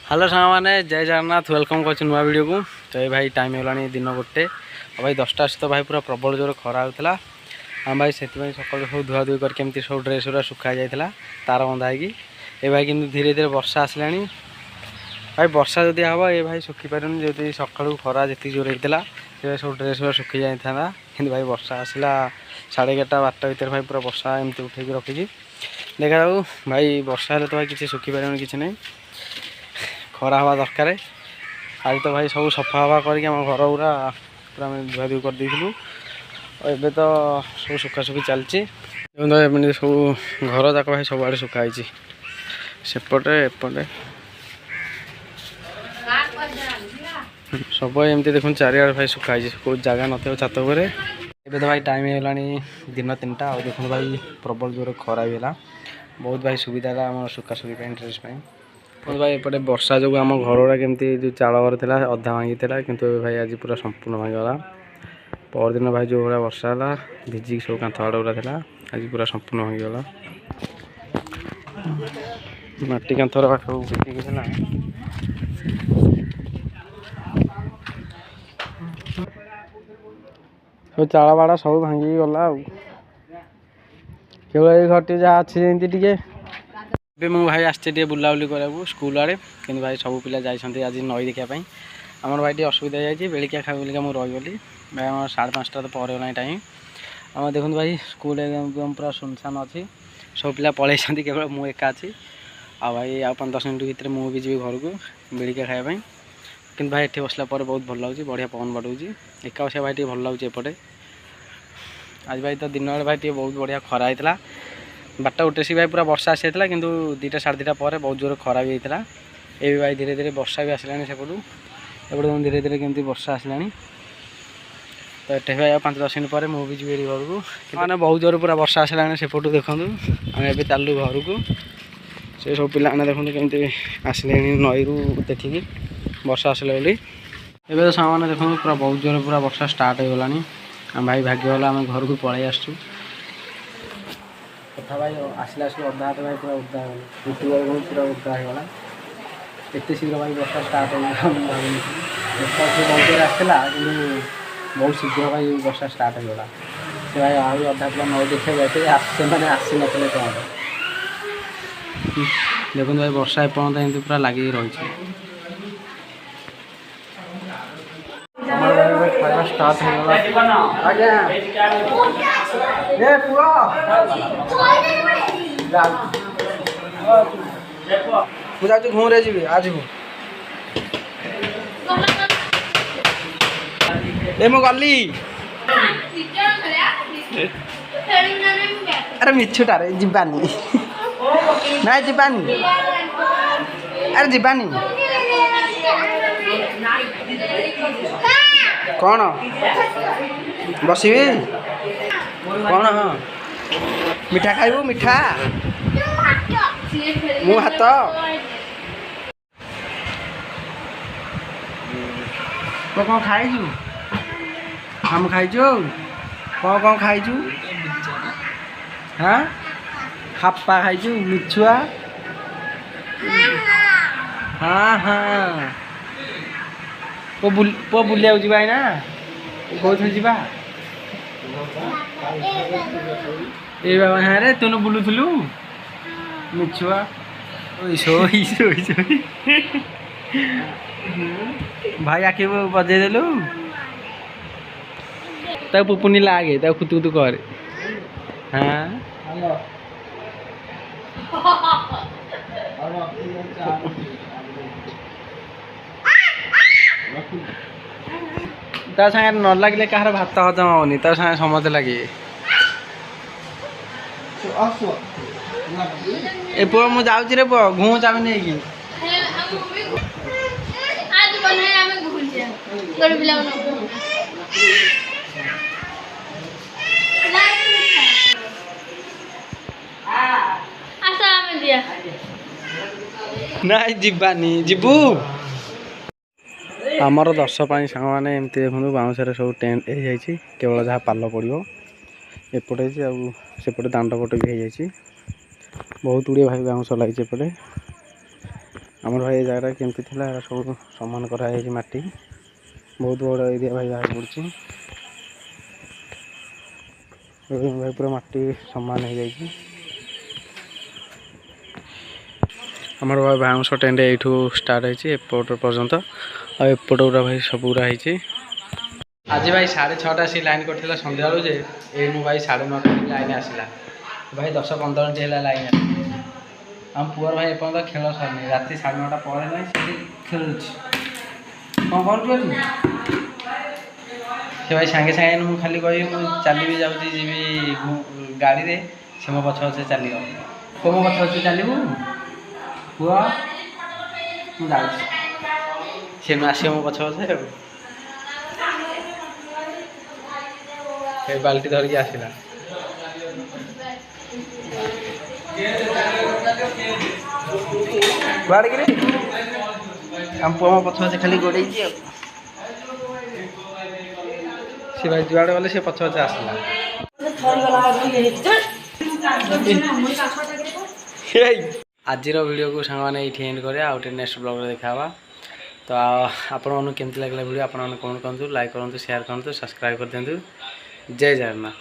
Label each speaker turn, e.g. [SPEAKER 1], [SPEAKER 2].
[SPEAKER 1] Hello साग मैंने जय जगन्नाथ वेलकम कर नुआ वीडियो को। तो ये भाई टाइम होगा दिन गोटे और भाई 10टा तो भाई पूरा प्रबल जोर खरा होता आम भाई से सकाल सब धुआ धुई करके सब ड्रेस गुरा सुखा जाता तार बंधा है ये भाई कि धीरे धीरे वर्षा आसला भाई वर्षा जदि हम ये भाई सुखी पारे जो सका खरा जी जोर होता है सब ड्रेस गुरा सुखी जाता कि भाई वर्षा आसला 11:30-12टा भितर भाई पूरा वर्षा एमती उठे रखी देखा जाऊ भाई वर्षा तो भाई किसी सुखी पारे कि नहीं खरा हवा दरकार आज तो भाई सब सफा हवा करके घर पूरा पूरा धुआ धुई कर देलु और तो सब सुखासुखी चलती सब घर जाक भाई सब आड़े सुखाई सेपटे एपटे सब एमती देखो चारिआडे भाई सुखाई कोई जगह न छात उपर एबे तो भाई टाइम होगा दिन 3टा और देखो भाई प्रबल जोर खरा भी है बहुत भाई सुविधा है आम सुखासुखी ड्रेस भाई एपटे वर्षा जो आम घर केमती जो चाल घर था अधा भांगी था किंतु भाई आज पूरा संपूर्ण भांगीगला परदिन भाई जो भाया वर्षा है भिजिक सब कांथ आड़ गुरा था आज पूरा संपूर्ण भांगीगला माटी कांथ सब भिजिक सब चाल बाड़ा सब भांगी गला केवल ये घरटी जहाँ अच्छी जमी टे मुझे भाई आसचे बुलाबुली कराया स्कूल आड़े कि भाई सब पिला जाइए आज नई देखापी आमर भाई असुविधा हो बेलिका खाई बोलिका मुझे रही भाई आम 5:30 तो पर होना टाइम आम देखो भाई स्कूल एकदम पूरा सुनसान अच्छी सब पिला पलि केवल मुझे एका अच्छी आ भाई आ 5-10 मिनट भितर मुझे जी घर को बेलिका खायापी कि भाई ये बसला बहुत भल लगे बढ़िया पवन बाड़ूँ एका बस भाई भल लगे एपटे आज भाई तो दिन भाई बहुत बढ़िया खरा होता 12टा उठेसी भाई पूरा वर्षा आसी था कि 2टा 2:30 पर बहुत जोर खरा भी होता ये भाई धीरे धीरे वर्षा भी आसला सेपटू एपटे धीरे धीरे केमती वर्षा आसला तो ये भाई 5-10 मिनट पर मुझे जी घर को मैंने बहुत जोर पूरा वर्षा आसला सेपटू देखूँ आम ए चलू घर को से सब पिला देखो केमती आसले नई रू देखिकी वर्षा आसला बोली एवं तो सामान देखो पूरा बहुत जोर पूरा वर्षा स्टार्ट हो गलानी आम भाई भाग्यवाला आम घर को पलि आसचु कथा भाई आसला अधा हाथ भाई पूरा उदा उठी पूरा उदा होगा एत शीघ्र भाई वर्षा स्टार्ट हो वर्षा से बहुत जोर आसला कि बहुत शीघ्र भाई वर्षा स्टार्ट होगा से भाई आहरी अधा पिला नई देखा जाते मैंने आसी ना कौन देखो भाई वर्षा एपर्त एमती पूरा लगे रही खाया स्टार्ट हो घूमरे जी आज मु गली अरे मिछुटारे जीवानी ना जीवानी अरे जीवानी कौन बसबी कौन हाँ मिठा खाइबू मिठा मु हाथ तो कौन खाइजु हम खाइजु कौन खाइजु हाँ हाप्पा खाइजु मिछुआ हाँ हाँ पो बुलिया जा ना कौन जा ए बाबा हाँ रे तुम बुलुलु मिछुआ भाई आखि बजेदेलु पुपुनी लागे खुतु कर हाँ ता सागे न लगे कहार भात हजम होनी ता सागे समझ लगे ए पुआ मु जाउची रे पुआ घूम चाबी नहीं की आज बने हमें घूम जा गोड़ बिला आसा हमें दिया नहीं जीवानी जीबू आमर दर्शपाई सांग मैंने एमती देखो बाउंसरे सब टेंट हो जाए केवल जहाँ पाल पड़ो एपटे सेपटे दांड पटे भी हो जाए बहुत गुड़िया भाई बाउंस लगे एपटे ଆମର ଭାଇ ଏ ଜାଗାଟା କେମିତି ଥିଲା ଏରା ସବୁ ସମାନ କରାଯାଇଛି ମାଟି ବହୁତ ବଡ଼ ଏରିଆ ଭାଇ ବାହାରି ପଡ଼ୁଛି ଭାଇ ପୁରା ମାଟି ସମାନ ହେଇଯାଇଛି। ଆମର ଭାଇ ବାଉଁଶ ଟେଣ୍ଟ ଏଇଠୁ ଷ୍ଟାର୍ଟ ହେଇଛି ଏପଟ ପର୍ଯ୍ୟନ୍ତ ଆଉ ଏପଟ ଗୁଡ଼ା ଭାଇ ସବୁ ଗୁଡ଼ା ହେଇଛି। ଆଜି ଭାଇ 6:30 ଆସି ଲାଇନ୍ କରିଥିଲା ସନ୍ଧ୍ୟାବେଳୁ ଯେ ଏଇନୁ ଭାଇ 9:30 ଲାଇନ୍ ଆସିଲା ଭାଇ 10-15 ମିନିଟ୍ ହେଲା ଲାଇନ୍ ଆସିଲା। ଆମ ପୁଅର ଭାଇ ଏପର୍ଯ୍ୟନ୍ତ ଖେଳ ସରିନି ରାତି 9:30 ପରେ ନାହିଁ ସେଠି ଖେଳୁଛି। କ'ଣ କରୁଛୁ ଏଠି ସେ ଭାଇ ସାଙ୍ଗେ ସାଙ୍ଗେ ମୁଁ ଖାଲି କହିବି ମୁଁ ଚାଲିବି ଯାଉଛି ଯିବି ଗାଡ଼ିରେ ସେ ମୋ ପଛ ପଛେ ଚାଲିବ। କୋଉ ମୋ ପଛ ପଛେ ଚାଲିବୁ ପୁଅ ମୁଁ ଯାଉଛି ସେ ଆସିବ ମୋ ପଛ ପଛେ ଆଉ ଏ ବାଲ୍ଟି ଧରିକି ଆସିଲା। କୁଆଡ଼େ କିରେ ଆମ ପୁଅ ମୋ ପଛ ପଛେ ଖାଲି ଗୋଡ଼େଇଛି ଆଉ ସେ ଭାଇ ଯୁଆଡ଼େ ଗଲେ ସେ ପଛ ପଛେ ଆସିଲା। ଆଜିର ଭିଡ଼ିଓକୁ ସାଙ୍ଗମାନେ ଏଇଠି ଏଣ୍ଡ କରିବା ଆଉ ଟିକେ ନେକ୍ସଟ ବ୍ଲଗ୍ରେ ଦେଖା ହେବା। ତ ଆପଣମାନଙ୍କୁ କେମିତି ଲାଗିଲା ଭିଡ଼ିଓ ଆପଣମାନେ କମେଣ୍ଟ କରନ୍ତୁ, ଲାଇକ୍ କରନ୍ତୁ, ସେୟାର କରନ୍ତୁ, ସବସ୍କ୍ରାଇବ୍ କରିଦିଅନ୍ତୁ। ଜୟ ଜଗନ୍ନାଥ।